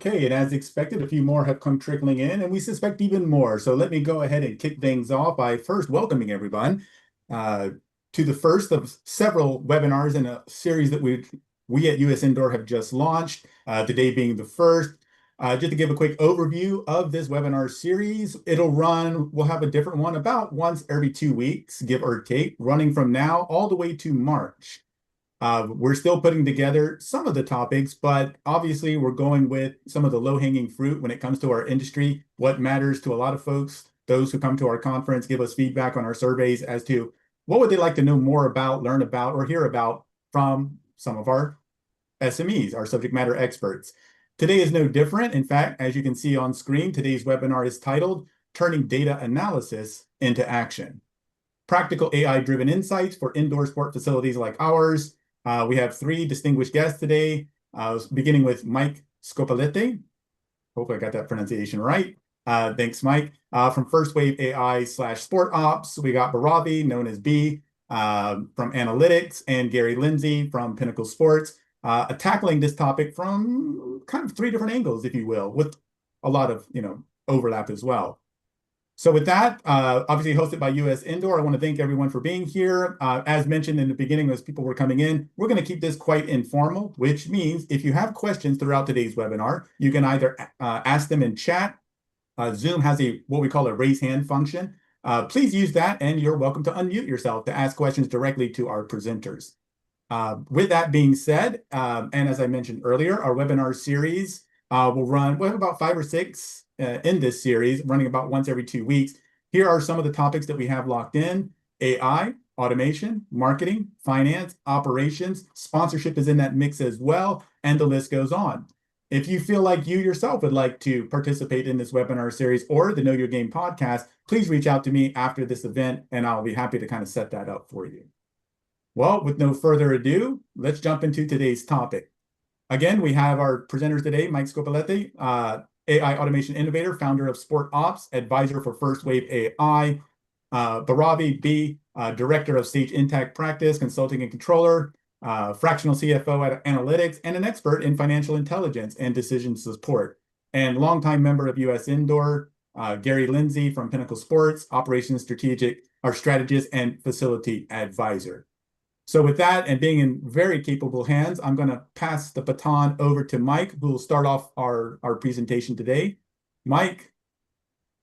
Okay, and as expected, a few more have come trickling in, and we suspect even more. So let me go ahead and kick things off by first welcoming everyone uh, to the first of several webinars in a series that we at US Indoor have just launched, today being the first. Just to give a quick overview of this webinar series, we'll have a different one about once every 2 weeks, give or take, running from now all the way to March. We're still putting together some of the topics, but obviously we're going with some of the low-hanging fruit when it comes to our industry. What matters to a lot of folks, those who come to our conference, give us feedback on our surveys as to what would they like to know more about, learn about, or hear about from some of our SMEs, our subject matter experts. Today is no different. In fact, as you can see on screen, today's webinar is titled Turning Data Analysis into Action. Practical AI-driven insights for indoor sport facilities like ours. We have three distinguished guests today, beginning with Mike Scopellite. Hopefully I got that pronunciation right. Thanks, Mike. From First Wave AI/Sport Ops, we got Bhairavi, known as B, from Analytix, and Gary Lindsay from Pinnacle Sports, tackling this topic from kind of three different angles, if you will, with a lot of overlap as well. So with that, obviously hosted by US Indoor, I want to thank everyone for being here. As mentioned in the beginning, as people were coming in, we're going to keep this quite informal, which means if you have questions throughout today's webinar, you can either ask them in chat. Zoom has what we call a raise hand function. Please use that, and you're welcome to unmute yourself to ask questions directly to our presenters. With that being said, and as I mentioned earlier, our webinar series we'll have about 5 or 6 in this series, running about once every 2 weeks. Here are some of the topics that we have locked in: AI, automation, marketing, finance, operations, sponsorship is in that mix as well, and the list goes on. If you feel like you yourself would like to participate in this webinar series or the Know Your Game podcast, please reach out to me after this event, and I'll be happy to kind of set that up for you. Well, with no further ado, let's jump into today's topic. Again, we have our presenters today, Mike Scopellite, AI automation innovator, founder of Sport Ops, advisor for First Wave AI, Bhairavi B, director of Stage Intact Practice, consulting and controller, fractional CFO at Analytix, and an expert in financial intelligence and decision support, and longtime member of US Indoor, Gary Lindsay from Pinnacle Sports, operations strategist and facility advisor. So with that, and being in very capable hands, I'm going to pass the baton over to Mike, who will start off our presentation today. Mike,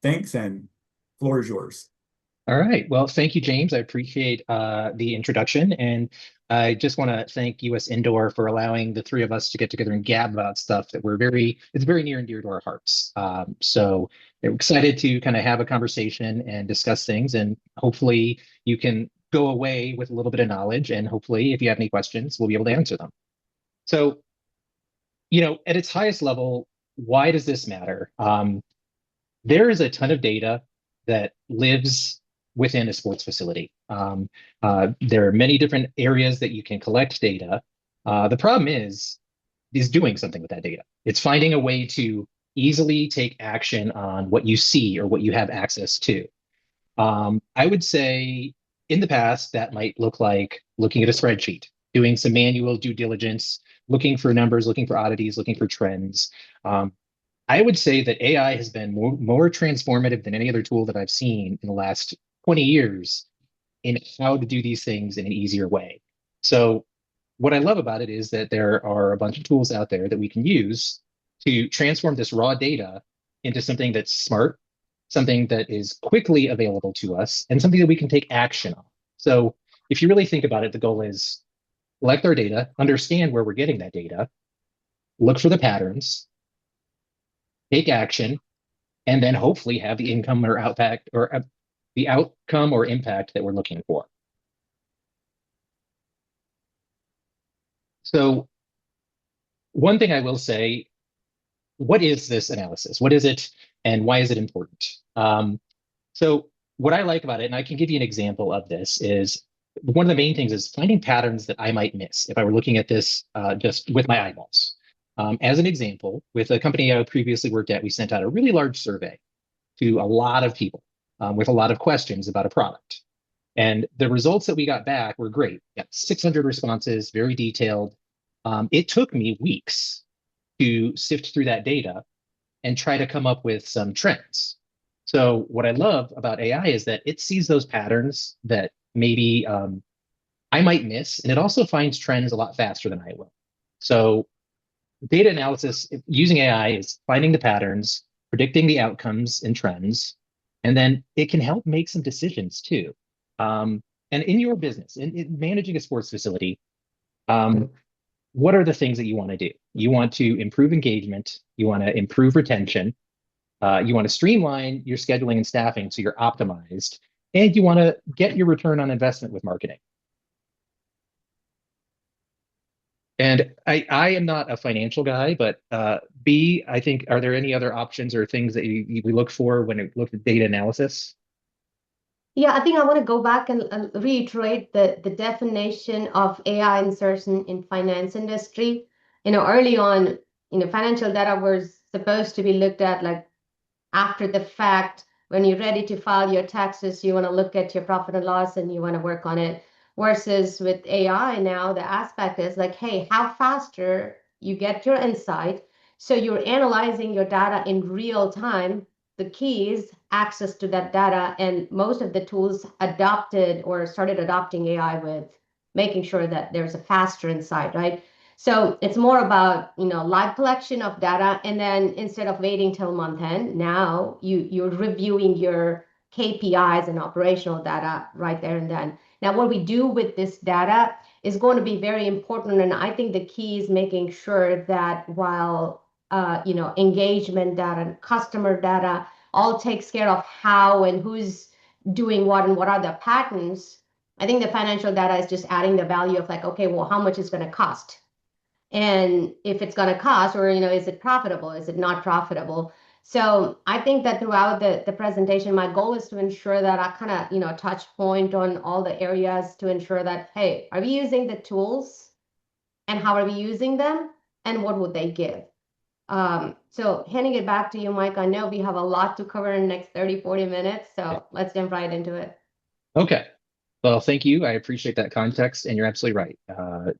thanks, and floor is yours. All right. Well, thank you, James. I appreciate the introduction. And I just want to thank US Indoor for allowing the three of us to get together and gab about stuff that it's very near and dear to our hearts. So we're excited to kind of have a conversation and discuss things. And hopefully you can go away with a little bit of knowledge. And hopefully if you have any questions, we'll be able to answer them. So, at its highest level, why does this matter? There is a ton of data that lives within a sports facility. There are many different areas that you can collect data. The problem is doing something with that data. It's finding a way to easily take action on what you see or what you have access to. I would say in the past, that might look like looking at a spreadsheet, doing some manual due diligence, looking for numbers, looking for oddities, looking for trends. I would say that AI has been more transformative than any other tool that I've seen in the last 20 years in how to do these things in an easier way. So what I love about it is that there are a bunch of tools out there that we can use to transform this raw data into something that's smart, something that is quickly available to us, and something that we can take action on. So if you really think about it, the goal is collect our data, understand where we're getting that data, look for the patterns, take action, and then hopefully have the income or impact or the outcome or impact that we're looking for. So one thing I will say, what is this analysis? What is it, and why is it important? So what I like about it, and I can give you an example of this, is one of the main things is finding patterns that I might miss if I were looking at this just with my eyeballs. As an example, with a company I previously worked at, we sent out a really large survey to a lot of people with a lot of questions about a product. And the results that we got back were great. We got 600 responses, very detailed. It took me weeks to sift through that data and try to come up with some trends. So what I love about AI is that it sees those patterns that maybe I might miss, and it also finds trends a lot faster than I will. So data analysis using AI is finding the patterns, predicting the outcomes and trends, and then it can help make some decisions too. And in your business, in managing a sports facility, what are the things that you want to do? You want to improve engagement, you want to improve retention, you want to streamline your scheduling and staffing so you're optimized, and you want to get your return on investment with marketing. And I am not a financial guy, but B, I think, are there any other options or things that we look for when we look at data analysis? Yeah, I think I want to go back and reiterate the definition of AI insertion in finance industry. Early on, financial data was supposed to be looked at like after the fact. When you're ready to file your taxes, you want to look at your profit and loss and you want to work on it. Versus with AI now, the aspect is like, hey, how faster you get your insight. So you're analyzing your data in real time. The key is access to that data. And most of the tools adopted or started adopting AI with making sure that there's a faster insight, right? So it's more about, live collection of data. And then instead of waiting till month end, now you're reviewing your KPIs and operational data right there and then. Now, what we do with this data is going to be very important. And I think the key is making sure that while, engagement data, customer data, all takes care of how and who's doing what and what are the patterns. I think the financial data is just adding the value of like, okay, well, how much is going to cost? And if it's going to cost, or, is it profitable? Is it not profitable? So I think that throughout the presentation, my goal is to ensure that I kind of, touch point on all the areas to ensure that, hey, are we using the tools and how are we using them and what would they give? So handing it back to you, Mike, I know we have a lot to cover in the next 30, 40 minutes, so let's jump right into it. Okay. Well, thank you. I appreciate that context, and you're absolutely right.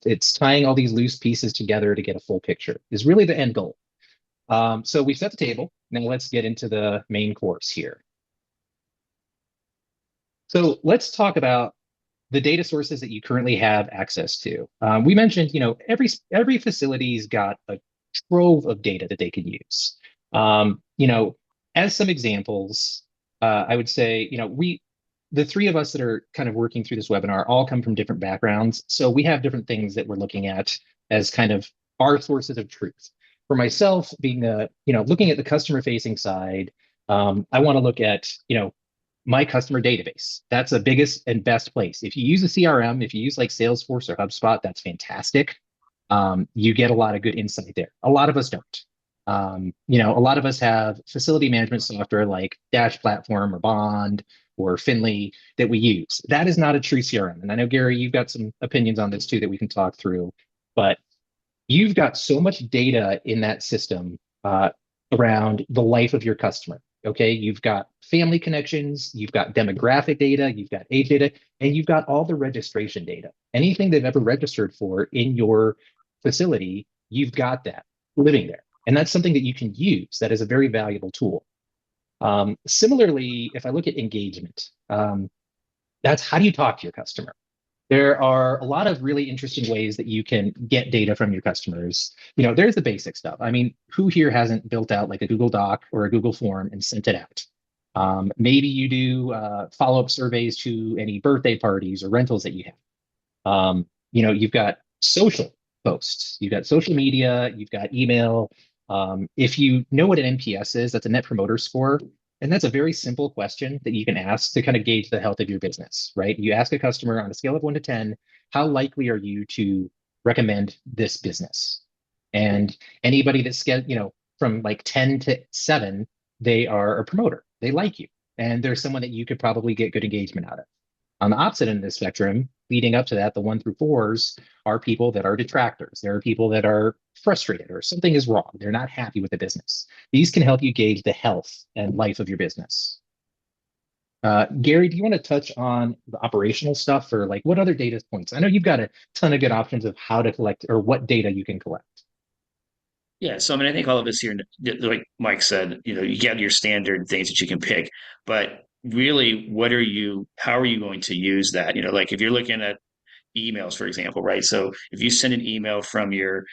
It's tying all these loose pieces together to get a full picture is really the end goal. So we set the table. Now let's get into the main course here. So let's talk about the data sources that you currently have access to. We mentioned, every facility's got a trove of data that they can use. As some examples, I would say, the three of us that are kind of working through this webinar all come from different backgrounds. So we have different things that we're looking at as kind of our sources of truth. For myself, being looking at the customer facing side, I want to look at, my customer database. That's the biggest and best place. If you use a CRM, if you use like Salesforce or HubSpot, that's fantastic. You get a lot of good insight there. A lot of us don't. A lot of us have facility management software like Dash Platform or Bond or Finley that we use. That is not a true CRM. And I know, Gary, you've got some opinions on this too that we can talk through, but you've got so much data in that system around the life of your customer. Okay, you've got family connections, you've got demographic data, you've got age data, and you've got all the registration data. Anything they've ever registered for in your facility, you've got that living there. And that's something that you can use. That is a very valuable tool. Similarly, if I look at engagement, that's how do you talk to your customer? There are a lot of really interesting ways that you can get data from your customers. There's the basic stuff. I mean, who here hasn't built out like a Google Doc or a Google form and sent it out? Maybe you do follow-up surveys to any birthday parties or rentals that you have. You've got social posts, you've got social media, you've got email. If you know what an NPS is, that's a Net Promoter Score. And that's a very simple question that you can ask to kind of gauge the health of your business, right? You ask a customer on a scale of 1 to 10, how likely are you to recommend this business? And anybody that's, from like 10 to 7, they are a promoter. They like you. And they're someone that you could probably get good engagement out of. On the opposite end of the spectrum, leading up to that, the 1 through 4s are people that are detractors. There are people that are frustrated or something is wrong. They're not happy with the business. These can help you gauge the health and life of your business. Gary, do you want to touch on the operational stuff or like what other data points? I know you've got a ton of good options of how to collect or what data you can collect. Yeah, so I mean, I think all of us here, like Mike said, you get your standard things that you can pick, but really, how are you going to use that? Like if you're looking at emails, for example, right? So if you send an email from your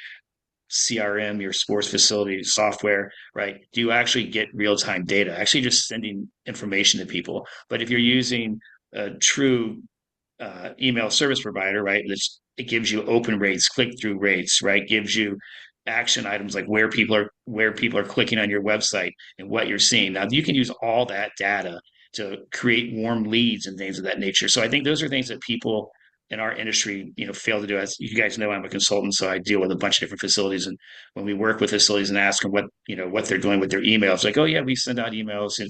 CRM, your sports facility software, right? Do you actually get real-time data? Actually, just sending information to people. But if you're using a true email service provider, right? It gives you open rates, click-through rates, right? Gives you action items like where people are clicking on your website and what you're seeing. Now you can use all that data to create warm leads and things of that nature. So I think those are things that people in our industry, fail to do. As you guys know, I'm a consultant, so I deal with a bunch of different facilities. And when we work with facilities and ask them what they're doing with their emails, like, oh yeah, we send out emails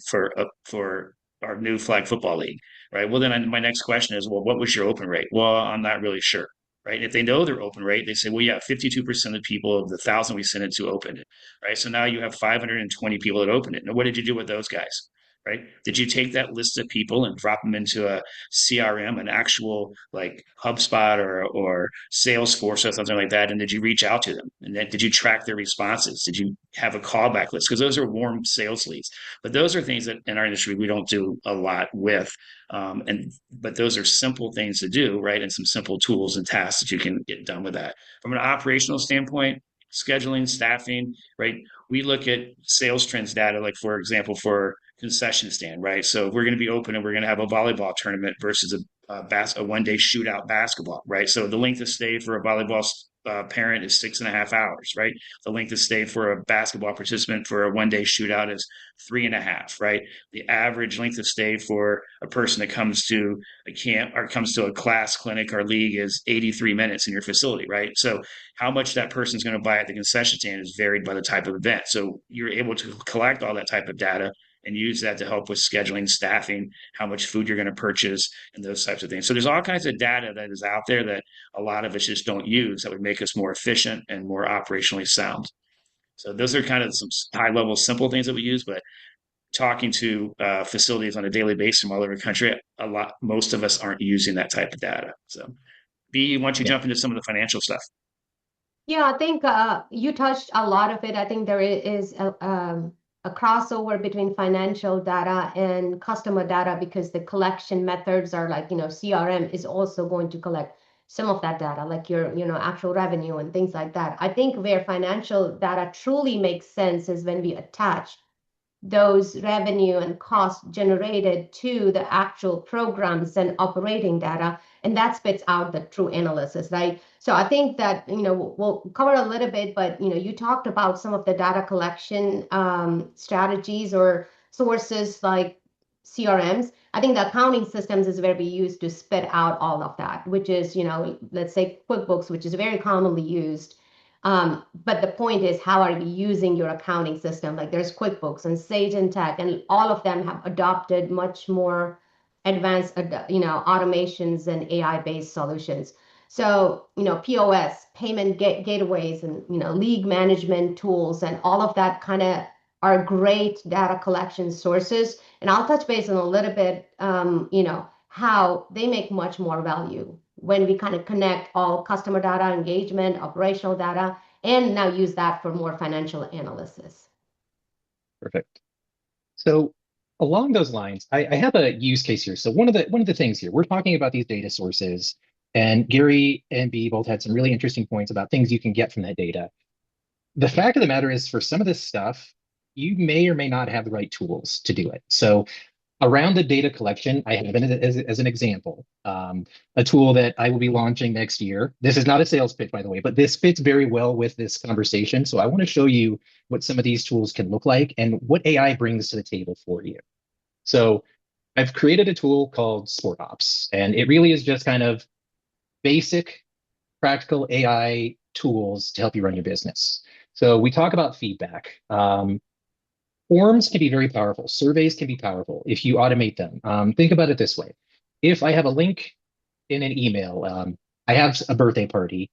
for our new flag football league, right? Well, then my next question is, well, what was your open rate? Well, I'm not really sure, right? If they know their open rate, they say, well, yeah, 52% of people of the 1,000 we sent it to opened it, right? So now you have 520 people that opened it. Now, what did you do with those guys? Right? Did you take that list of people and drop them into a CRM, an actual like HubSpot or Salesforce or something like that? And did you reach out to them? And then did you track their responses? Did you have a callback list? Because those are warm sales leads. But those are things that in our industry we don't do a lot with. But those are simple things to do, right? And some simple tools and tasks that you can get done with that. From an operational standpoint, scheduling, staffing, right? We look at sales trends data, like for example, for concession stand, right? So if we're going to be open and we're going to have a volleyball tournament versus a 1 day shootout basketball, right? So the length of stay for a volleyball parent is 6.5 hours, right? The length of stay for a basketball participant for a 1 day shootout is 3.5, right? The average length of stay for a person that comes to a camp or comes to a class, clinic, or league is 83 minutes in your facility, right? So how much that person's going to buy at the concession stand is varied by the type of event. So you're able to collect all that type of data and use that to help with scheduling, staffing, how much food you're going to purchase, and those types of things. So there's all kinds of data that is out there that a lot of us just don't use that would make us more efficient and more operationally sound. So those are kind of some high level, simple things that we use, but talking to facilities on a daily basis from all over the country, most of us aren't using that type of data. So B, why don't you Yeah. jump into some of the financial stuff? Yeah, I think you touched a lot of it. I think there is a crossover between financial data and customer data because the collection methods are like, CRM is also going to collect some of that data, like your, actual revenue and things like that. I think where financial data truly makes sense is when we attach those revenue and cost generated to the actual programs and operating data, and that spits out the true analysis, right? So I think that, we'll cover a little bit, but, you talked about some of the data collection strategies or sources like CRMs. I think the accounting systems is where we use to spit out all of that, which is, let's say QuickBooks, which is very commonly used. But the point is, how are you using your accounting system? Like there's QuickBooks and Sage and Tech, and all of them have adopted much more advanced, automations and AI-based solutions. So, POS, payment gateways, and, league management tools, and all of that kind of are great data collection sources. And I'll touch base on a little bit, how they make much more value when we kind of connect all customer data, engagement, operational data, and now use that for more financial analysis. Perfect. So along those lines, I have a use case here. So one of the things here, we're talking about these data sources, and Gary and B both had some really interesting points about things you can get from that data. The fact of the matter is, for some of this stuff, you may or may not have the right tools to do it. So around the data collection, I have as an example, a tool that I will be launching next year. This is not a sales pitch, by the way, but this fits very well with this conversation. So I want to show you what some of these tools can look like and what AI brings to the table for you. So I've created a tool called Sport Ops, and it really is just kind of basic, practical AI tools to help you run your business. So we talk about feedback. Forms can be very powerful. Surveys can be powerful if you automate them. Think about it this way. If I have a link in an email, I have a birthday party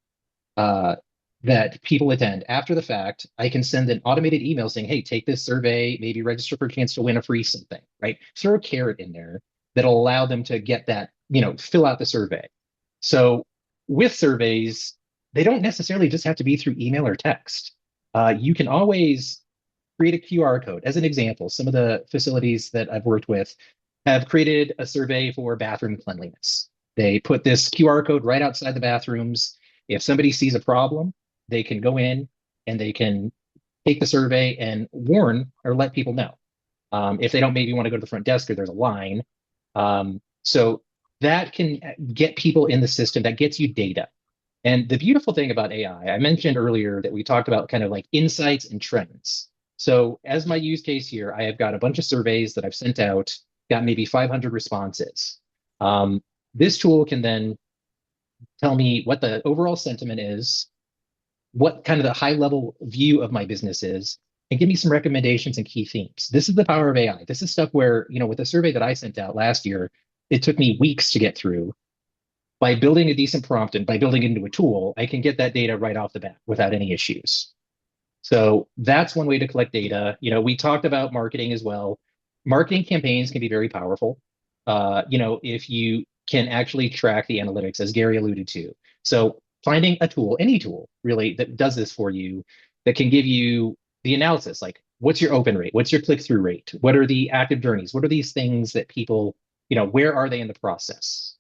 that people attend. After the fact, I can send an automated email saying, hey, take this survey, maybe register for a chance to win a free something, right? Throw a carrot in there that'll allow them to get that, fill out the survey. So with surveys, they don't necessarily just have to be through email or text. you can always create a QR code. As an example, some of the facilities that I've worked with have created a survey for bathroom cleanliness. They put this QR code right outside the bathrooms. If somebody sees a problem, they can go in and they can take the survey and warn or let people know. If they don't maybe want to go to the front desk or there's a line. So that can get people in the system, that gets you data. And the beautiful thing about AI, I mentioned earlier that we talked about kind of like insights and trends. So as my use case here, I have got a bunch of surveys that I've sent out, got maybe 500 responses. This tool can then tell me what the overall sentiment is, what kind of the high level view of my business is, and give me some recommendations and key themes. This is the power of AI. This is stuff where, with the survey that I sent out last year, it took me weeks to get through. By building a decent prompt and by building it into a tool, I can get that data right off the bat without any issues. So that's one way to collect data. We talked about marketing as well. Marketing campaigns can be very powerful. If you can actually track the analytics, as Gary alluded to. So finding a tool, any tool really, that does this for you, that can give you the analysis, like what's your open rate? What's your click-through rate? What are the active journeys? What are these things that people, where are they in the process?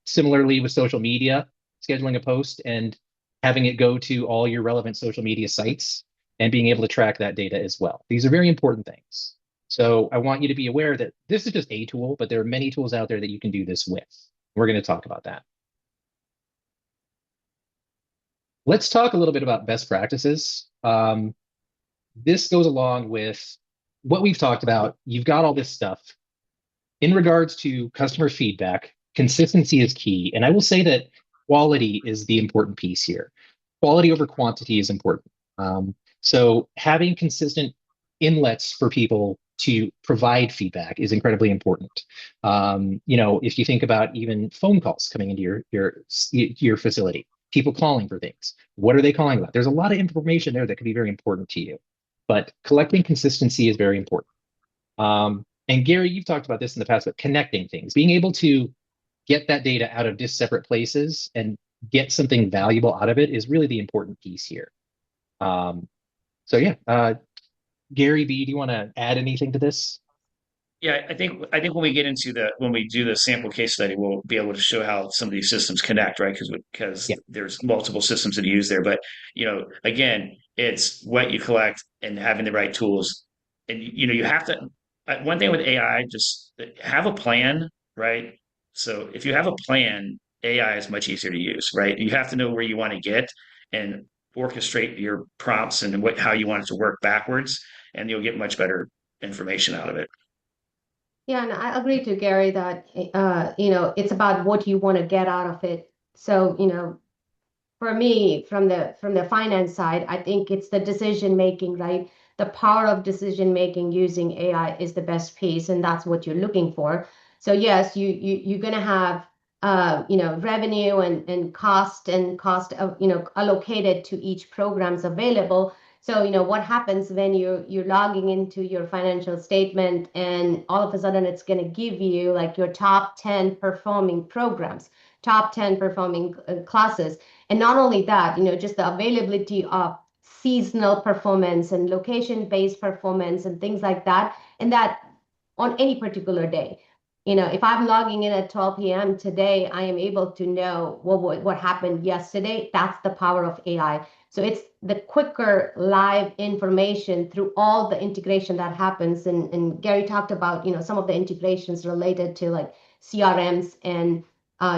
Similarly with social media, scheduling a post and having it go to all your relevant social media sites and being able to track that data as well. These are very important things. So I want you to be aware that this is just a tool, but there are many tools out there that you can do this with. We're going to talk about that. Let's talk a little bit about best practices. This goes along with what we've talked about. You've got all this stuff. In regards to customer feedback, consistency is key. And I will say that quality is the important piece here. Quality over quantity is important. So having consistent inlets for people to provide feedback is incredibly important. If you think about even phone calls coming into your facility, people calling for things, what are they calling about? There's a lot of information there that can be very important to you, but collecting consistency is very important. And Gary, you've talked about this in the past, but connecting things, being able to get that data out of just separate places and get something valuable out of it is really the important piece here. Gary B, do you want to add anything to this? Yeah, I think when we get into when we do the sample case study, we'll be able to show how some of these systems connect, right? Because there's multiple systems that use there. But again, it's what you collect and having the right tools. And you have to. One thing with AI, just have a plan, right? So if you have a plan, AI is much easier to use, right? You have to know where you want to get and orchestrate your prompts and how you want it to work backwards, and you'll get much better information out of it. Yeah, and I agree to Gary that it's about what you want to get out of it. So, for me, from the finance side, I think it's the decision making, right? The power of decision making using AI is the best piece, and that's what you're looking for. So yes, you're gonna have revenue and cost of allocated to each programs available. So what happens when you're logging into your financial statement and all of a sudden it's going to give you like your top 10 performing programs, top 10 performing classes. And not only that, just the availability of seasonal performance and location-based performance and things like that, and that on any particular day. If I'm logging in at 12 p.m. today, I am able to know what happened yesterday. That's the power of AI. So it's the quicker live information through all the integration that happens. And Gary talked about, some of the integrations related to like CRMs and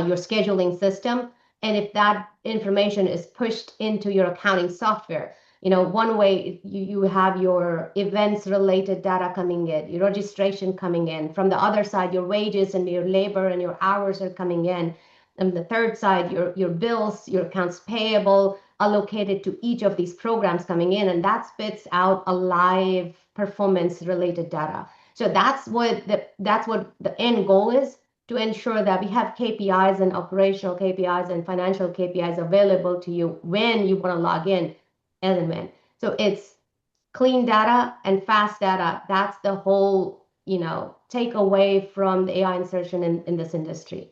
your scheduling system. And if that information is pushed into your accounting software, one way you have your events related data coming in, your registration coming in. From the other side, your wages and your labor and your hours are coming in. And the third side, your bills, your accounts payable allocated to each of these programs coming in. And that spits out a live performance related data. So that's what the end goal is, to ensure that we have KPIs and operational KPIs and financial KPIs available to you when you want to log in element. So it's clean data and fast data. That's the whole, takeaway from the AI insertion in this industry.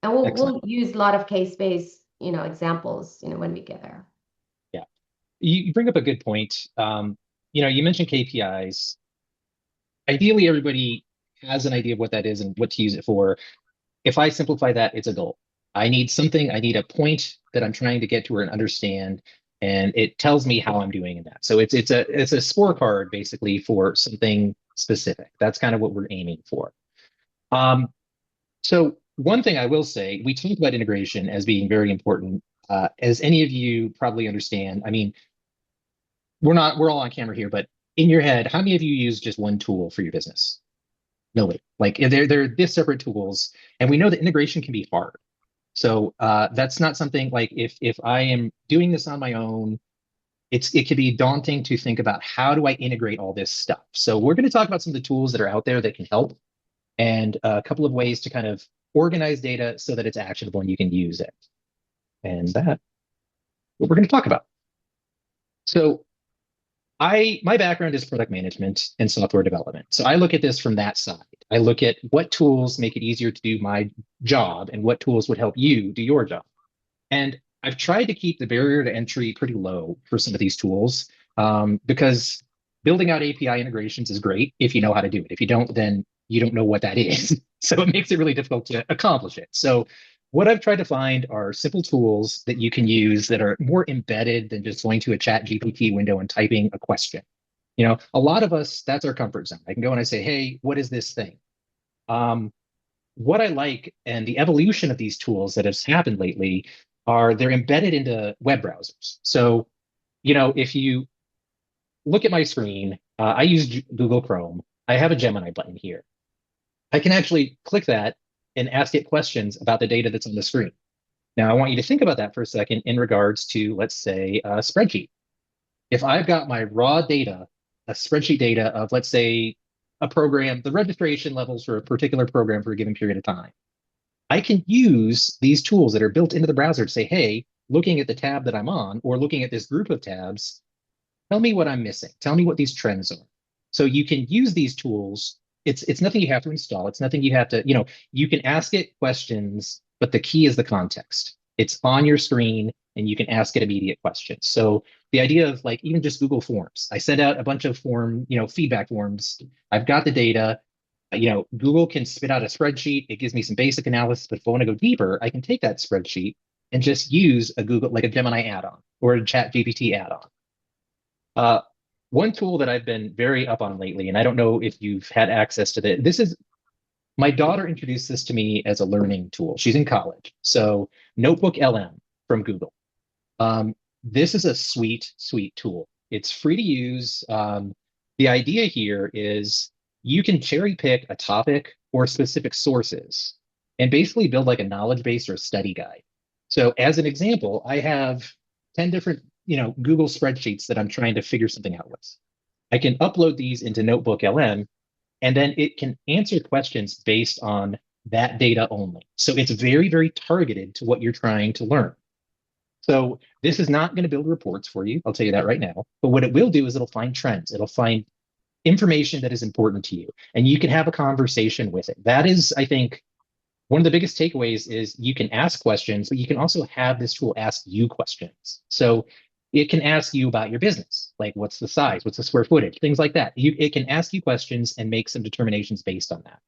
And we'll use a lot of case-based, examples, when we get there. Yeah. you bring up a good point. You mentioned KPIs. Ideally, everybody has an idea of what that is and what to use it for. If I simplify that, it's a goal. I need something, I need a point that I'm trying to get to or understand, and it tells me how I'm doing in that. So it's a scorecard basically for something specific. That's kind of what we're aiming for. So one thing I will say, we talk about integration as being very important. As any of you probably understand, I mean, we're all on camera here, but in your head, how many of you use just one tool for your business? Nobody. Like they're this separate tools, and we know that integration can be hard. So that's not something like if I am doing this on my own, it can be daunting to think about how do I integrate all this stuff. So we're going to talk about some of the tools that are out there that can help, and a couple of ways to kind of organize data so that it's actionable and you can use it. And that's what we're going to talk about. So my background is product management and software development. So I look at this from that side. I look at what tools make it easier to do my job and what tools would help you do your job. And I've tried to keep the barrier to entry pretty low for some of these tools because building out API integrations is great if you know how to do it. If you don't, then you don't know what that is. So it makes it really difficult to accomplish it. So what I've tried to find are simple tools that you can use that are more embedded than just going to a chat GPT window and typing a question. A lot of us, that's our comfort zone. I can go and I say, hey, what is this thing? What I like and the evolution of these tools that has happened lately are they're embedded into web browsers. So, if you look at my screen, I use Google Chrome. I have a Gemini button here. I can actually click that and ask it questions about the data that's on the screen. Now, I want you to think about that for a second in regards to, let's say, a spreadsheet. If I've got my raw data, a spreadsheet data of, let's say, a program, the registration levels for a particular program for a given period of time, I can use these tools that are built into the browser to say, hey, looking at the tab that I'm on or looking at this group of tabs, tell me what I'm missing. Tell me what these trends are. So you can use these tools. It's nothing you have to install. It's nothing you have to, you can ask it questions, but the key is the context. It's on your screen and you can ask it immediate questions. So the idea of like even just Google Forms, I send out a bunch of feedback forms. I've got the data. Google can spit out a spreadsheet. It gives me some basic analysis, but if I want to go deeper, I can take that spreadsheet and just use a Google, like a Gemini add-on or a Chat GPT add-on. One tool that I've been very up on lately, and I don't know if you've had access to this, my daughter introduced this to me as a learning tool. She's in college. So Notebook LM from Google. This is a sweet tool. It's free to use. The idea here is you can cherry pick a topic or specific sources and basically build like a knowledge base or a study guide. So as an example, I have 10 different Google spreadsheets that I'm trying to figure something out with. I can upload these into Notebook LM, and then it can answer questions based on that data only. So it's very, very targeted to what you're trying to learn. So this is not going to build reports for you. I'll tell you that right now. But what it will do is it'll find trends. It'll find information that is important to you, and you can have a conversation with it. That is, I think, one of the biggest takeaways is you can ask questions, but you can also have this tool ask you questions. So it can ask you about your business, like what's the size, what's the square footage, things like that. It can ask you questions and make some determinations based on that.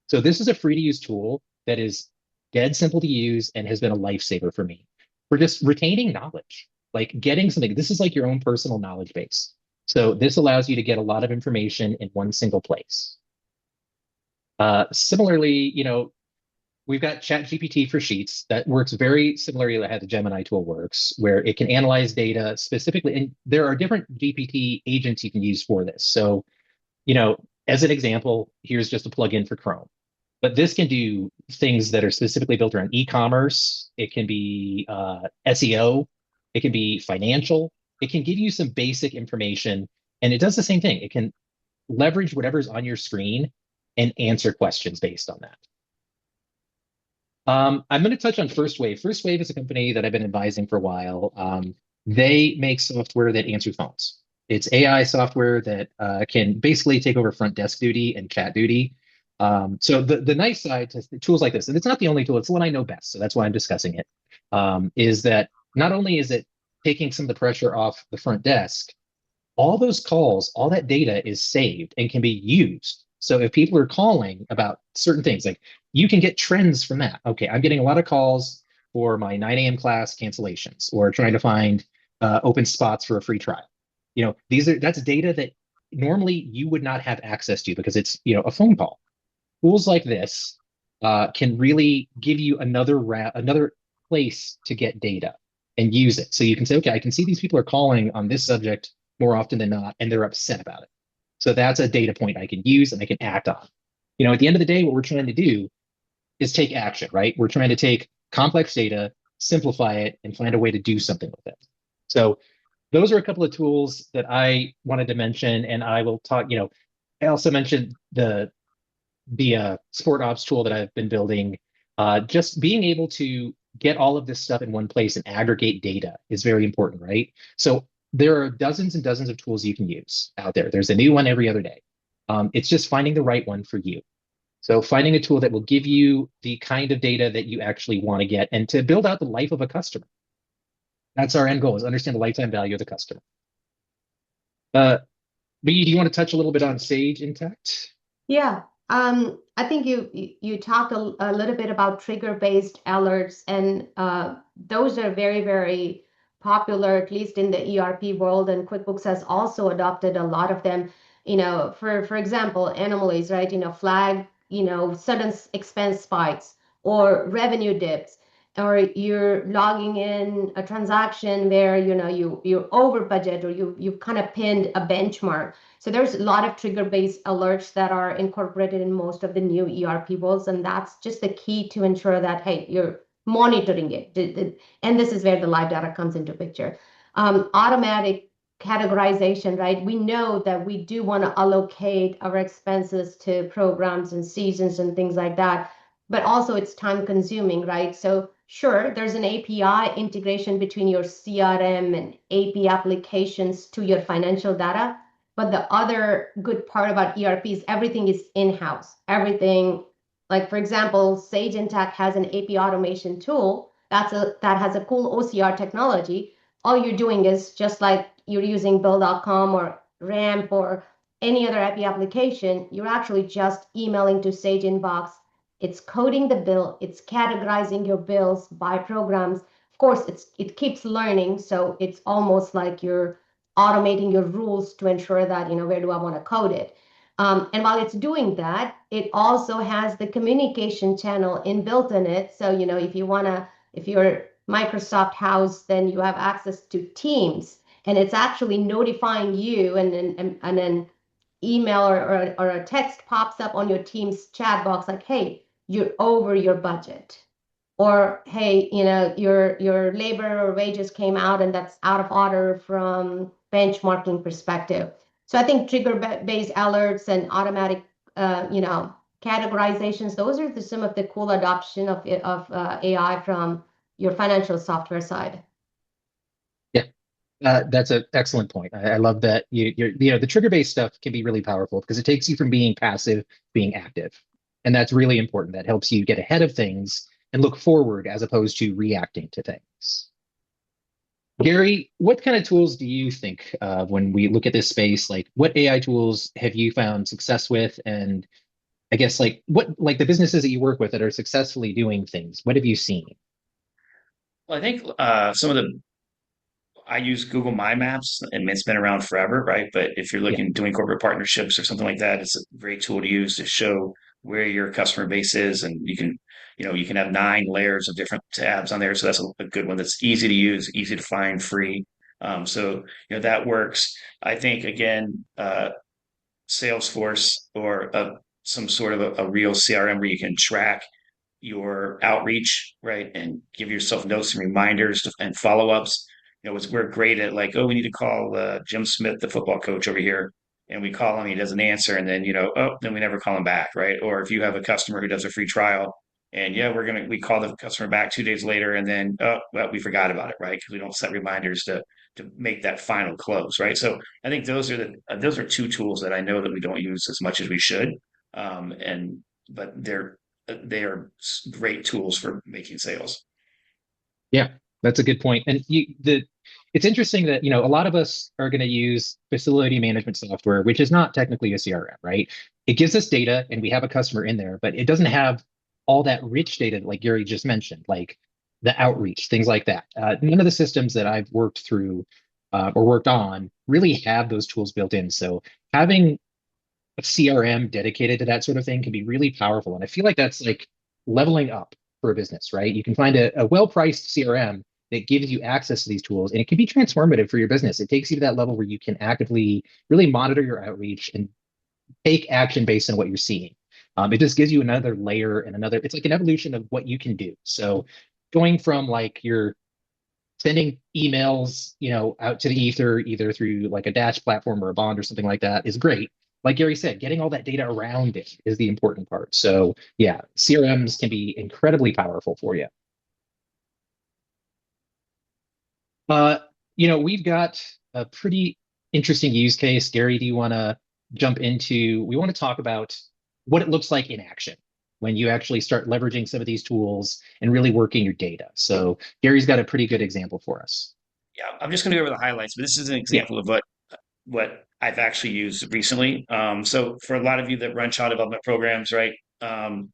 So this is a free to use tool that is dead simple to use and has been a lifesaver for me. For just retaining knowledge, like getting something, this is like your own personal knowledge base. So this allows you to get a lot of information in one single place. Similarly, we've got ChatGPT for Sheets that works very similarly to how the Gemini tool works, where it can analyze data specifically. And there are different GPT agents you can use for this. So, as an example, here's just a plugin for Chrome. But this can do things that are specifically built around e-commerce. It can be SEO. It can be financial. It can give you some basic information. And it does the same thing. It can leverage whatever's on your screen and answer questions based on that. I'm going to touch on First Wave. First Wave is a company that I've been advising for a while. They make software that answers phones. It's AI software that can basically take over front desk duty and chat duty. So the nice side to tools like this, and it's not the only tool, it's the one I know best, so that's why I'm discussing it, is that not only is it taking some of the pressure off the front desk, all those calls, all that data is saved and can be used. So if people are calling about certain things, like you can get trends from that. Okay, I'm getting a lot of calls for my 9 a.m. class cancellations or trying to find open spots for a free trial. That's data that normally you would not have access to because it's a phone call. Tools like this can really give you another place to get data and use it. So you can say, okay, I can see these people are calling on this subject more often than not, and they're upset about it. So that's a data point I can use and I can act on. At the end of the day, what we're trying to do is take action, right? We're trying to take complex data, simplify it, and find a way to do something with it. So those are a couple of tools that I wanted to mention, and I will talk, I also mentioned the sport ops tool that I've been building. Just being able to get all of this stuff in one place and aggregate data is very important, right? So there are dozens and dozens of tools you can use out there. There's a new one every other day. It's just finding the right one for you. So finding a tool that will give you the kind of data that you actually want to get and to build out the life of a customer. That's our end goal, is understand the lifetime value of the customer. But do you want to touch a little bit on Sage Intacct? Yeah. I think you talked a little bit about trigger-based alerts, and those are very, very popular, at least in the ERP world, and QuickBooks has also adopted a lot of them. For example, anomalies, right? Flag, sudden expense spikes or revenue dips, or you're logging in a transaction where you're over budget, or you've kind of pinned a benchmark. So there's a lot of trigger-based alerts that are incorporated in most of the new ERP worlds, and that's just the key to ensure that, hey, you're monitoring it. And this is where the live data comes into picture. Automatic categorization, right? We know that we do want to allocate our expenses to programs and seasons and things like that, but also it's time consuming, right? So sure, there's an API integration between your CRM and AP applications to your financial data. But the other good part about ERP is everything is in-house. Everything, like for example, Sage Intacct has an AP automation tool that has a cool OCR technology. All you're doing is just like you're using Bill.com or Ramp or any other AP application, you're actually just emailing to Sage Inbox. It's coding the bill. It's categorizing your bills by programs. Of course, it keeps learning, so it's almost like you're automating your rules to ensure that, where do I want to code it? And while it's doing that, it also has the communication channel inbuilt in it. So, if you're Microsoft house, then you have access to Teams, and it's actually notifying you, and then email or a text pops up on your Teams chat box like, hey, you're over your budget. Or, hey, your labor or wages came out and that's out of order from benchmarking perspective. So I think trigger-based alerts and automatic, categorizations, those are some of the cool adoption of AI from your financial software side. Yeah, that's an excellent point. I love that the trigger-based stuff can be really powerful because it takes you from being passive to being active. And that's really important. That helps you get ahead of things and look forward as opposed to reacting to things. Gary, what kind of tools do you think of when we look at this space? Like, what AI tools have you found success with? And I guess the businesses that you work with that are successfully doing things, what have you seen? Well, I think I use Google My Maps, and it's been around forever, right? But if you're looking doing corporate partnerships or something like that, it's a great tool to use to show where your customer base is, and you can have 9 layers of different tabs on there. So that's a good one. That's easy to use, easy to find, free. So that works. I think again, Salesforce or some sort of a real CRM where you can track your outreach, right, and give yourself notes and reminders and follow-ups. We're great at like, oh, we need to call Jim Smith, the football coach over here, and we call him, he doesn't answer, and then then we never call him back, right? Or if you have a customer who does a free trial, and we call the customer back 2 days later, and then well, we forgot about it, right? Because we don't set reminders to make that final close, right? So I think those are 2 tools that I know that we don't use as much as we should, but they are great tools for making sales. Yeah, that's a good point. And it's interesting that, a lot of us are going to use facility management software, which is not technically a CRM, right? It gives us data and we have a customer in there, but it doesn't have all that rich data like Gary just mentioned, like the outreach, things like that. None of the systems that I've worked through or worked on really have those tools built in. So having a CRM dedicated to that sort of thing can be really powerful. And I feel like that's like leveling up for a business, right? You can find a well-priced CRM that gives you access to these tools, and it can be transformative for your business. It takes you to that level where you can actively really monitor your outreach and take action based on what you're seeing. It just gives you another layer and it's like an evolution of what you can do. So going from like you're sending emails, out to the ether, either through like a Dash platform or a bond or something like that is great. Like Gary said, getting all that data around it is the important part. So yeah, CRMs can be incredibly powerful for you. We've got a pretty interesting use case. Gary, do you want to jump into, we want to talk about what it looks like in action when you actually start leveraging some of these tools and really working your data. So Gary's got a pretty good example for us. Yeah, I'm just going to go over the highlights, but this is an Yeah. example of what I've actually used recently. So for a lot of you that run child development programs, right? The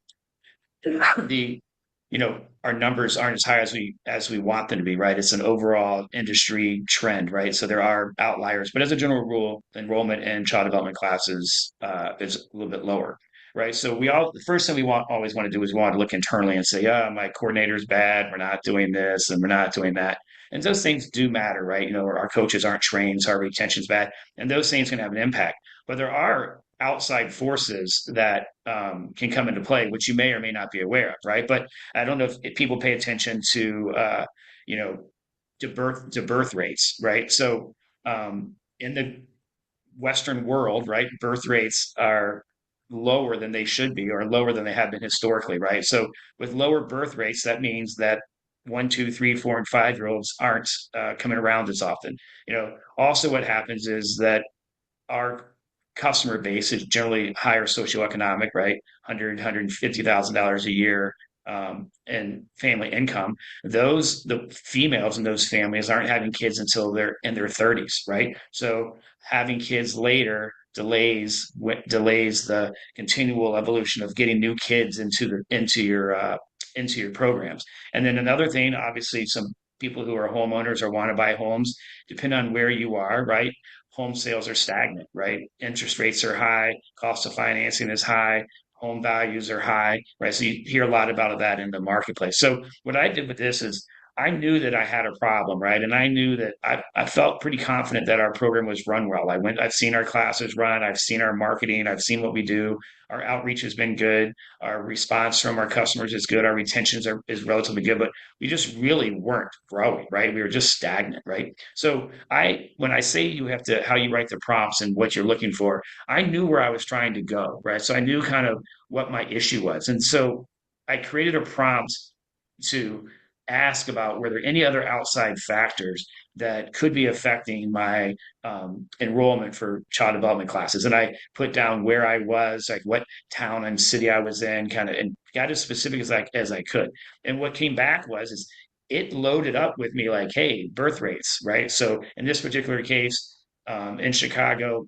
our numbers aren't as high as we want them to be, right? It's an overall industry trend, right? So there are outliers, but as a general rule, enrollment in child development classes is a little bit lower, right? So the first thing we always want to do is we want to look internally and say, yeah, my coordinator's bad, we're not doing this and we're not doing that. And those things do matter, right? Our coaches aren't trained, so our retention's bad, and those things can have an impact. But there are outside forces that can come into play, which you may or may not be aware of, right? But I don't know if people pay attention to birth rates, right? So in the Western world, right, birth rates are lower than they should be or lower than they have been historically, right? So with lower birth rates, that means that 1, 2, 3, 4, and 5-year-olds aren't coming around as often. Also what happens is that our customer base is generally higher socioeconomic, right? $150,000 a year and family income. The females in those families aren't having kids until they're in their 30s, right? So having kids later delays the continual evolution of getting new kids into your programs. And then another thing, obviously, some people who are homeowners or want to buy homes, depending on where you are, right? Home sales are stagnant, right? Interest rates are high, cost of financing is high, home values are high, right? So you hear a lot about that in the marketplace. So what I did with this is I knew that I had a problem, right? And I knew that I felt pretty confident that our program was run well. I've seen our classes run, I've seen our marketing, I've seen what we do. Our outreach has been good. Our response from our customers is good. Our retentions is relatively good, but we just really weren't growing, right? We were just stagnant, right? So when I say how you write the prompts and what you're looking for, I knew where I was trying to go, right? So I knew kind of what my issue was. And so I created a prompt to ask about were there any other outside factors that could be affecting my enrollment for child development classes. And I put down where I was, like what town and city I was in, kind of, and got as specific as I could. And what came back is it loaded up with me like, hey, birth rates, right? So in this particular case, in Chicago,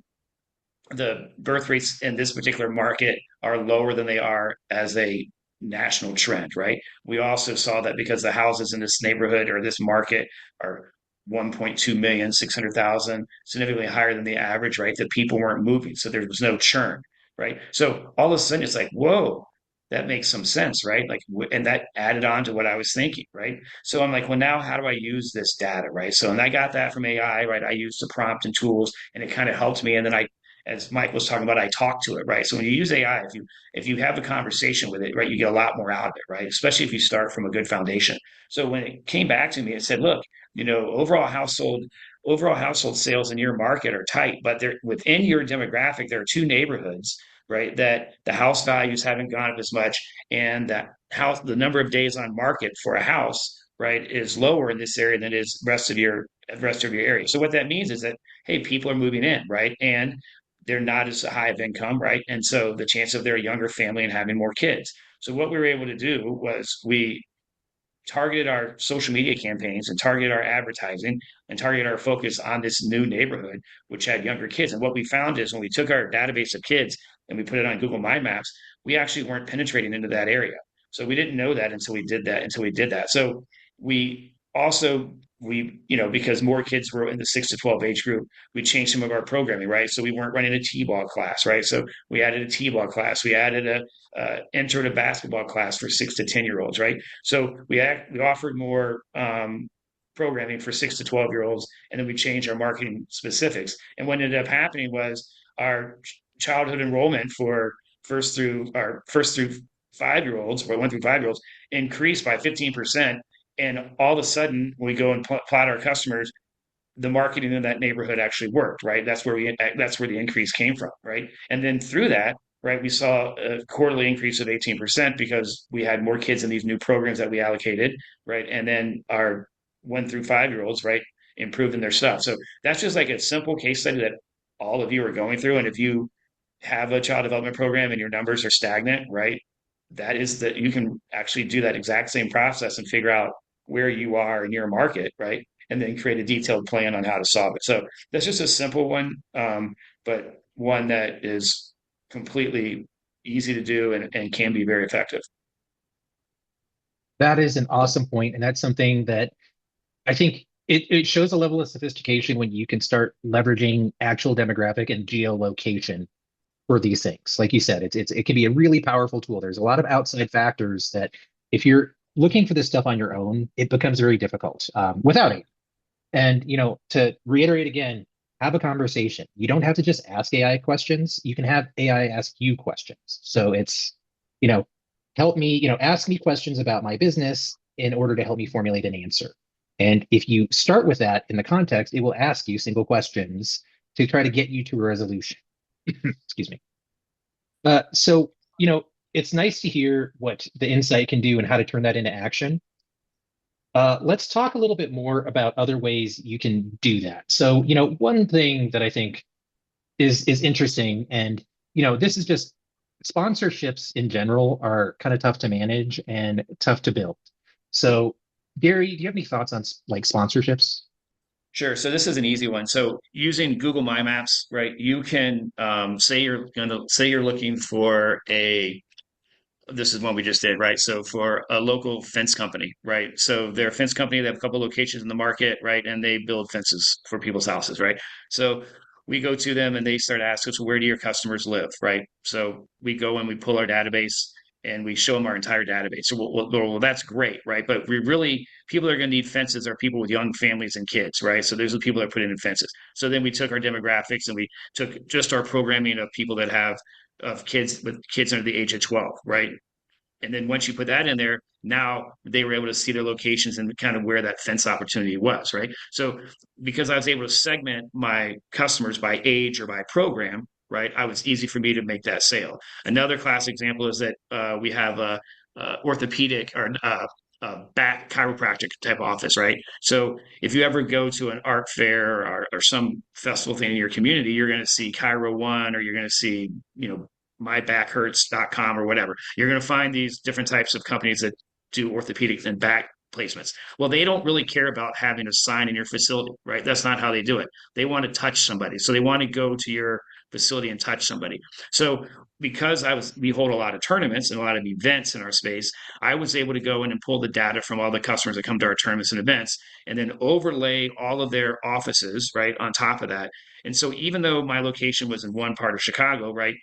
the birth rates in this particular market are lower than they are as a national trend, right? We also saw that because the houses in this neighborhood or this market are 1.2 million, 600,000, significantly higher than the average, right? That people weren't moving. So there was no churn, right? So all of a sudden it's like, whoa, that makes some sense, right? Like, and that added on to what I was thinking, right? So I'm like, well, now how do I use this data, right? So, and I got that from AI, right? I used the prompt and tools and it kind of helped me. And then as Mike was talking about, I talk to it, right? So when you use AI, if you have a conversation with it, right, you get a lot more out of it, right? Especially if you start from a good foundation. So when it came back to me, it said, look, overall household sales in your market are tight, but they're within your demographic, there are two neighborhoods, right, that the house values haven't gone up as much, and the number of days on market for a house, right, is lower in this area than it is rest of your area. So what that means is that, hey, people are moving in, right? And they're not as high of income, right? And so the chance of their younger family and having more kids. So what we were able to do was we targeted our social media campaigns and targeted our advertising and targeted our focus on this new neighborhood, which had younger kids. And what we found is when we took our database of kids and we put it on Google My Maps, we actually weren't penetrating into that area. So we didn't know that until we did that. So we also, because more kids were in the 6 to 12 age group, we changed some of our programming, right? So we weren't running a T-ball class, right? So we added a T-ball class. We added a entered a basketball class for 6 to 10 year olds, right? So we offered more programming for 6 to 12 year olds, and then we changed our marketing specifics. And what ended up happening was our childhood enrollment for first through 5 year olds, or 1 through 5 year olds, increased by 15%. And all of a sudden, when we go and plot our customers, the marketing in that neighborhood actually worked, right? That's where the increase came from, right? And then through that, right, we saw a quarterly increase of 18% because we had more kids in these new programs that we allocated, right? And then our 1 through 5 year olds, right, improved in their stuff. So that's just like a simple case study that all of you are going through. And if you have a child development program and your numbers are stagnant, right, that is that you can actually do that exact same process and figure out where you are in your market, right? And then create a detailed plan on how to solve it. So that's just a simple one, but one that is completely easy to do and can be very effective. That is an awesome point, and that's something that I think it shows a level of sophistication when you can start leveraging actual demographic and geolocation for these things. Like you said, it can be a really powerful tool. There's a lot of outside factors that if you're looking for this stuff on your own, it becomes very difficult without it. And to reiterate again, have a conversation. You don't have to just ask AI questions. You can have AI ask you questions. So it's, help me, ask me questions about my business in order to help me formulate an answer. And if you start with that in the context, it will ask you single questions to try to get you to a resolution. Excuse me. So, it's nice to hear what the insight can do and how to turn that into action. Let's talk a little bit more about other ways you can do that. So, one thing that I think is interesting, and this is just sponsorships in general are kind of tough to manage and tough to build. So, Gary, do you have any thoughts on like sponsorships? Sure. So this is an easy one. So using Google My Maps, right? You can say you're looking for this is one we just did, right? So for a local fence company, right? So they're a fence company, they have a couple locations in the market, right? And they build fences for people's houses, right? So we go to them and they start asking us, where do your customers live, right? So we go and we pull our database and we show them our entire database. So well, that's great, right? But people that are going to need fences are people with young families and kids, right? So those are the people that put in fences. So then we took our demographics and we took just our programming of people that have of kids with kids under the age of 12, right? And then once you put that in there, now they were able to see their locations and kind of where that fence opportunity was, right? So because I was able to segment my customers by age or by program, right, I was easy for me to make that sale. Another classic example is that we have a orthopedic or back chiropractic type office, right? So if you ever go to an art fair or some festival thing in your community, you're going to see Chiro One or you're going to see, mybackhurts.com or whatever. You're going to find these different types of companies that do orthopedics and back placements. Well, they don't really care about having a sign in your facility, right? That's not how they do it. They want to touch somebody. So they want to go to your facility and touch somebody. So because we hold a lot of tournaments and a lot of events in our space, I was able to go in and pull the data from all the customers that come to our tournaments and events and then overlay all of their offices, right, on top of that. And so even though my location was in one part of Chicago, right,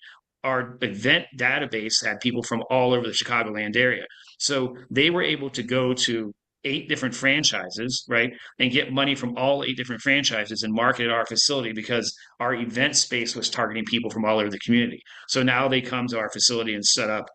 our event database had people from all over the Chicagoland area. So they were able to go to 8 different franchises, right, and get money from all 8 different franchises and market our facility because our event space was targeting people from all over the community. So now they come to our facility and set up,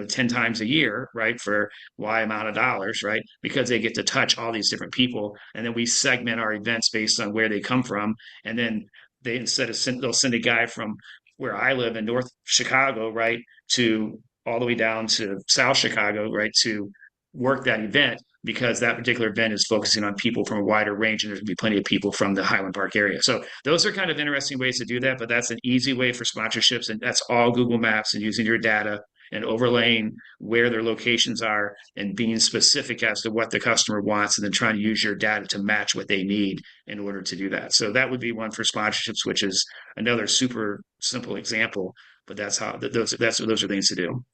10 times a year, right, for Y amount of dollars, right, because they get to touch all these different people. And then we segment our events based on where they come from. And then they'll send a guy from where I live in North Chicago, right, to all the way down to South Chicago, right, to work that event because that particular event is focusing on people from a wider range and there's going to be plenty of people from the Highland Park area. So those are kind of interesting ways to do that, but that's an easy way for sponsorships and that's all Google Maps and using your data and overlaying where their locations are and being specific as to what the customer wants, and then trying to use your data to match what they need in order to do that. So that would be one for sponsorships, which is another super simple example, but those are things to do.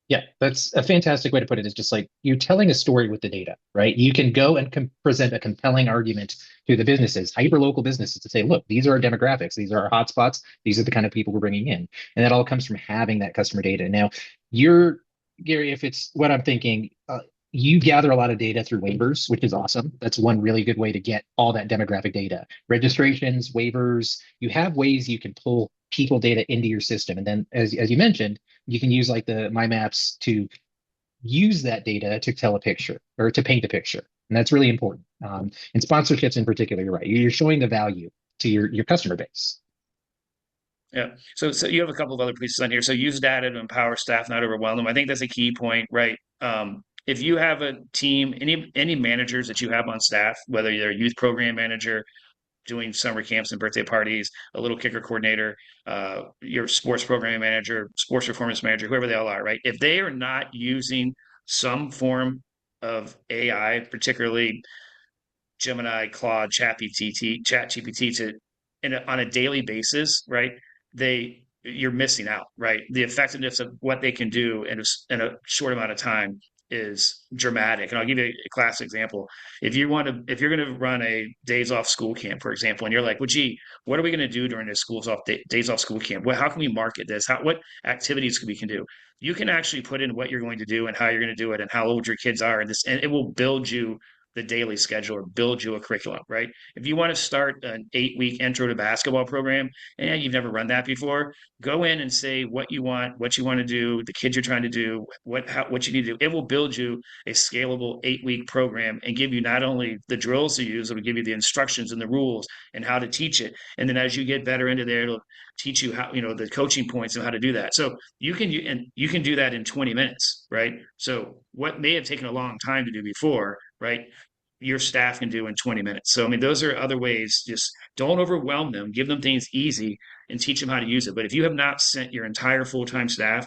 Yeah, that's a fantastic way to put it. It's just like you're telling a story with the data, right? You can go and present a compelling argument to the businesses, hyper-local businesses, to say, look, these are our demographics, these are our hotspots, these are the kind of people we're bringing in. And that all comes from having that customer data. Now, Gary, if it's what I'm thinking, you gather a lot of data through waivers, which is awesome. That's one really good way to get all that demographic data. Registrations, waivers, you have ways you can pull people data into your system. And then, as you mentioned, you can use like the My Maps to use that data to tell a picture or to paint a picture. And that's really important. And sponsorships in particular, you're right. You're showing the value to your customer base. Yeah. So you have a couple of other pieces on here. So use data to empower staff, not overwhelm them. I think that's a key point, right? If you have a team, any managers that you have on staff, whether you're a youth program manager, doing summer camps and birthday parties, a little kicker coordinator, your sports program manager, sports performance manager, whoever they all are, right? If they are not using some form of AI, particularly Gemini, Claude, ChatGPT, on a daily basis, right? You're missing out, right? The effectiveness of what they can do in a short amount of time is dramatic. And I'll give you a classic example. If you're going to run a days off school camp, for example, and you're like, well, gee, what are we going to do during this days off school camp? How can we market this? What activities we can do? You can actually put in what you're going to do and how you're going to do it and how old your kids are, and it will build you the daily schedule or build you a curriculum, right? If you want to start an 8-week intro to basketball program and you've never run that before, go in and say what you want to do, the kids you're trying to do, what you need to do. It will build you a scalable 8-week program and give you not only the drills to use, it'll give you the instructions and the rules and how to teach it. And then as you get better into there, it'll teach you how, the coaching points and how to do that. So you can do that in 20 minutes, right? So what may have taken a long time to do before, right, your staff can do in 20 minutes. So, I mean, those are other ways. Just don't overwhelm them. Give them things easy and teach them how to use it. But if you have not sent your entire full-time staff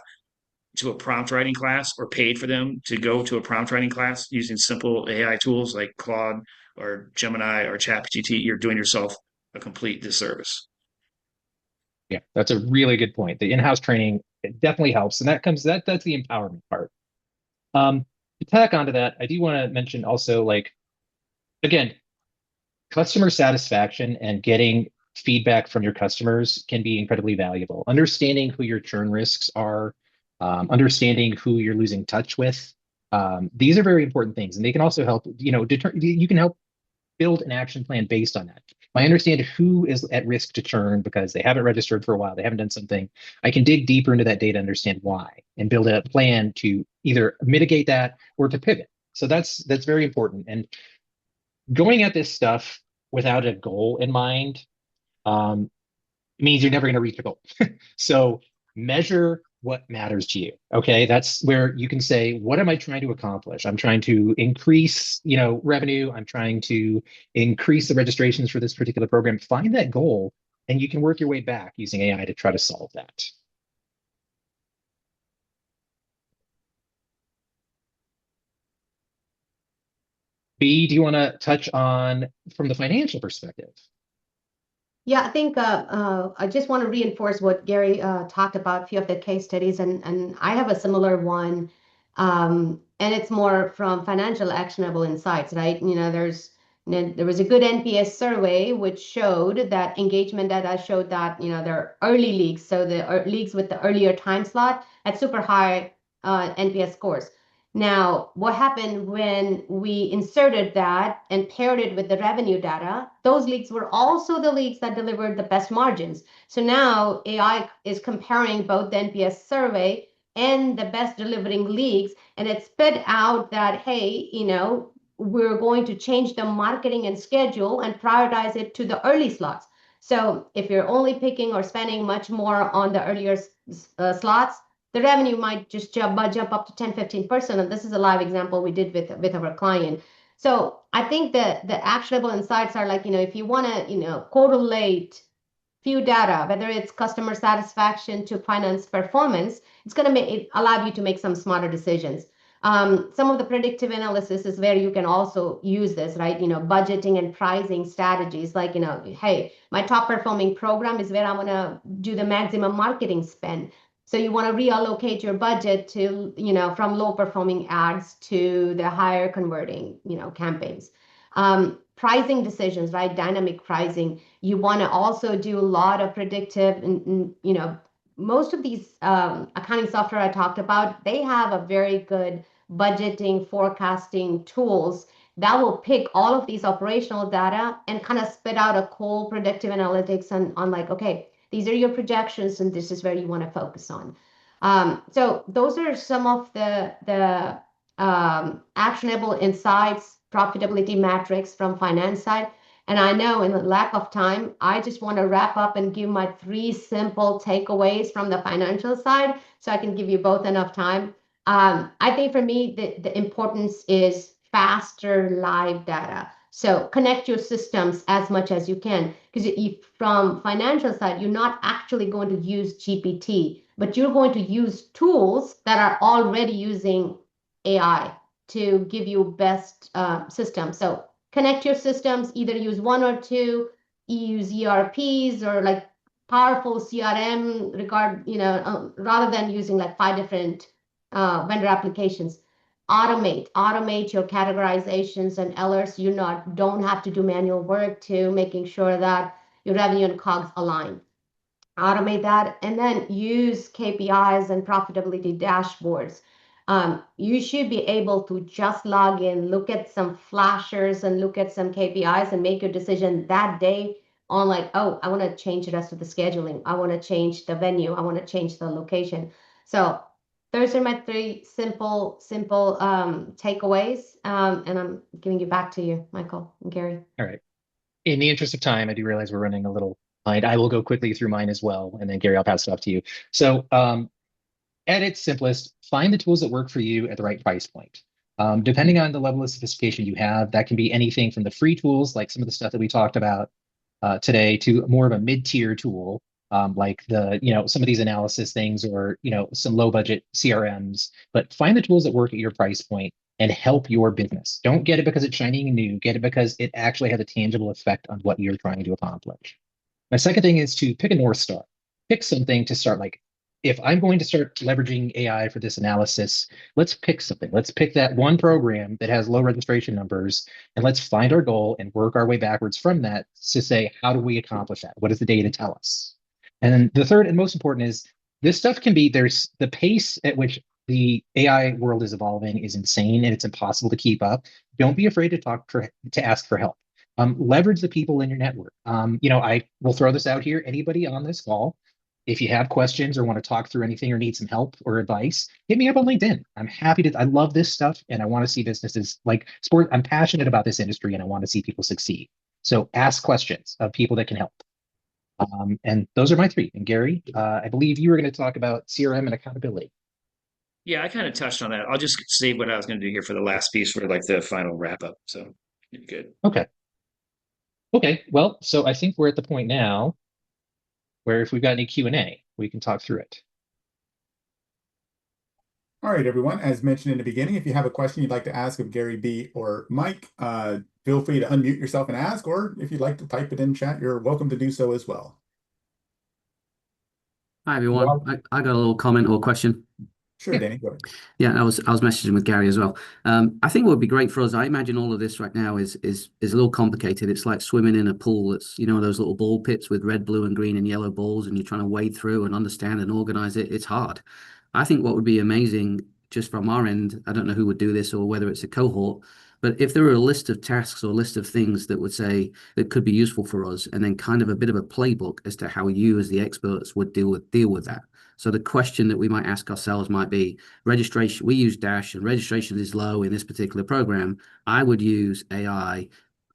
to a prompt writing class or paid for them to go to a prompt writing class using simple AI tools like Claude or Gemini or ChatGPT, you're doing yourself a complete disservice. Yeah, that's a really good point. The in-house training, it definitely helps. And that's the empowerment part. To tack onto that, I do want to mention also, like, again, customer satisfaction and getting feedback from your customers can be incredibly valuable. Understanding who your churn risks are, understanding who you're losing touch with. These are very important things, and they can also help, you can help build an action plan based on that. If I understand who is at risk to churn because they haven't registered for a while, they haven't done something, I can dig deeper into that data, understand why, and build a plan to either mitigate that or to pivot. So that's very important. And going at this stuff without a goal in mind means you're never going to reach a goal. So measure what matters to you. Okay, that's where you can say, what am I trying to accomplish? I'm trying to increase, revenue. I'm trying to increase the registrations for this particular program. Find that goal, and you can work your way back using AI to try to solve that. B, do you want to touch on from the financial perspective? Yeah, I think I just want to reinforce what Gary talked about, a few of the case studies, and I have a similar one, and it's more from financial actionable insights, right? There was a good NPS survey which showed that engagement data showed that there are early leagues, so the leagues with the earlier time slot had super high NPS scores. Now, what happened when we inserted that and paired it with the revenue data? Those leagues were also the leagues that delivered the best margins. So now AI is comparing both the NPS survey and the best delivering leagues, and it spit out that, hey, we're going to change the marketing and schedule and prioritize it to the early slots. So if you're only picking or spending much more on the earlier slots, the revenue might just jump up to 10-15%. And this is a live example we did with our client. So I think that the actionable insights are like, if you want to, correlate few data, whether it's customer satisfaction to finance performance, it's going to allow you to make some smarter decisions. Some of the predictive analysis is where you can also use this, right? Budgeting and pricing strategies, like, hey, my top performing program is where I'm going to do the maximum marketing spend. So you want to reallocate your budget to, from low performing ads to the higher converting, campaigns. Pricing decisions, right? Dynamic pricing. You want to also do a lot of predictive and most of these accounting software I talked about, they have a very good budgeting, forecasting tools that will pick all of these operational data and kind of spit out a cool predictive analytics on like, okay, these are your projections and this is where you want to focus on. So those are some of the actionable insights, profitability metrics from finance side. And I know in the lack of time, I just want to wrap up and give my 3 simple takeaways from the financial side so I can give you both enough time. I think for me, the importance is faster live data. So connect your systems as much as you can, because from financial side, you're not actually going to use GPT, but you're going to use tools that are already using AI to give you best systems. So connect your systems, either use 1 or 2, use ERPs or like powerful CRM rather than using like 5 different vendor applications. Automate your categorizations and alerts. You don't have to do manual work to making sure that your revenue and COGS align. Automate that, and then use KPIs and profitability dashboards. You should be able to just log in, look at some flashers and look at some KPIs and make your decision that day on like, oh, I want to change the rest of the scheduling. I want to change the venue. I want to change the location. So those are my 3 simple takeaways. And I'm giving you back to you, Michael and Gary. All right. In the interest of time, I do realize we're running a little behind. I will go quickly through mine as well. And then Gary, I'll pass it off to you. So at its simplest, find the tools that work for you at the right price point. Depending on the level of sophistication you have, that can be anything from the free tools, like some of the stuff that we talked about today, to more of a mid-tier tool, like some of these analysis things, or some low-budget CRMs. But find the tools that work at your price point and help your business. Don't get it because it's shiny and new. Get it because it actually has a tangible effect on what you're trying to accomplish. My second thing is to pick a North Star. Pick something to start. Like, if I'm going to start leveraging AI for this analysis, let's pick something. Let's pick that one program that has low registration numbers, and let's find our goal and work our way backwards from that to say, how do we accomplish that? What does the data tell us? And then the third and most important is, this stuff can be, there's the pace at which the AI world is evolving is insane, and it's impossible to keep up. Don't be afraid to ask for help. Leverage the people in your network. I will throw this out here. Anybody on this call, if you have questions or want to talk through anything or need some help or advice, hit me up on LinkedIn. I'm happy to. I love this stuff, and I want to see businesses like sport. I'm passionate about this industry, and I want to see people succeed. So ask questions of people that can help. And those are my 3. And Gary, I believe you were going to talk about CRM and accountability. Yeah, I kind of touched on that. I'll just say what I was going to do here for the last piece for like the final wrap up. So you're good. Okay. Well, so I think we're at the point now where if we've got any Q&A, we can talk through it. All right, everyone. As mentioned in the beginning, if you have a question you'd like to ask of Gary B or Mike, feel free to unmute yourself and ask, or if you'd like to type it in chat, you're welcome to do so as well. Hi, everyone. I got a little comment or question. Sure, Danny, go ahead. Yeah, I was messaging with Gary as well. I think what would be great for us, I imagine all of this right now is a little complicated. It's like swimming in a pool that's, those little ball pits with red, blue, and green and yellow balls, and you're trying to wade through and understand and organize it. It's hard. I think what would be amazing just from our end, I don't know who would do this or whether it's a cohort, but if there were a list of tasks or a list of things that would say that could be useful for us, and then kind of a bit of a playbook as to how you as the experts would deal with that. So the question that we might ask ourselves might be, registration, we use Dash and registration is low in this particular program. I would use AI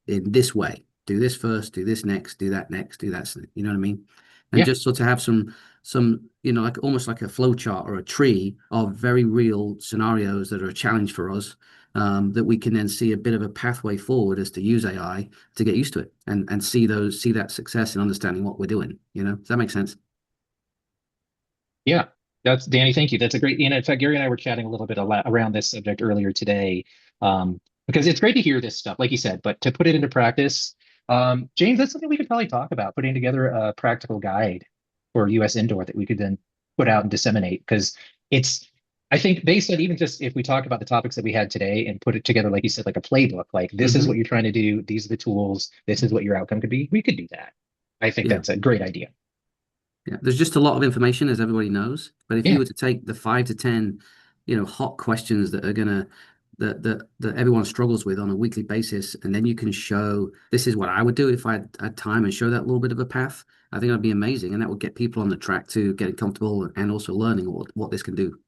in this way. Do this first, do this next, do that next, do that. You know what I mean? And just sort of have some some, like almost like a flow chart or a tree of very real scenarios that are a challenge for us, that we can then see a bit of a pathway forward as to use AI to get used to it and see that success in understanding what we're doing. Does that make sense? Yeah, that's Danny. Thank you. That's a great. In fact, Gary and I were chatting a little bit around this subject earlier today, because it's great to hear this stuff, like you said, but to put it into practice, James, that's something we could probably talk about, putting together a practical guide for US indoor that we could then put out and disseminate. Because I think based on even just if we talk about the topics that we had today and put it together, like you said, like a playbook, like this is what you're trying to do, these are the tools, this is what your outcome could be. We could do that. I think that's a great idea. Yeah, there's just a lot of information, as everybody knows. But if you were to take the 5 to 10, hot questions that are gonna that everyone struggles with on a weekly basis, and then you can show this is what I would do if I had time, and show that little bit of a path, I think that'd be amazing, and that would get people on the track to getting comfortable and also learning what this can do.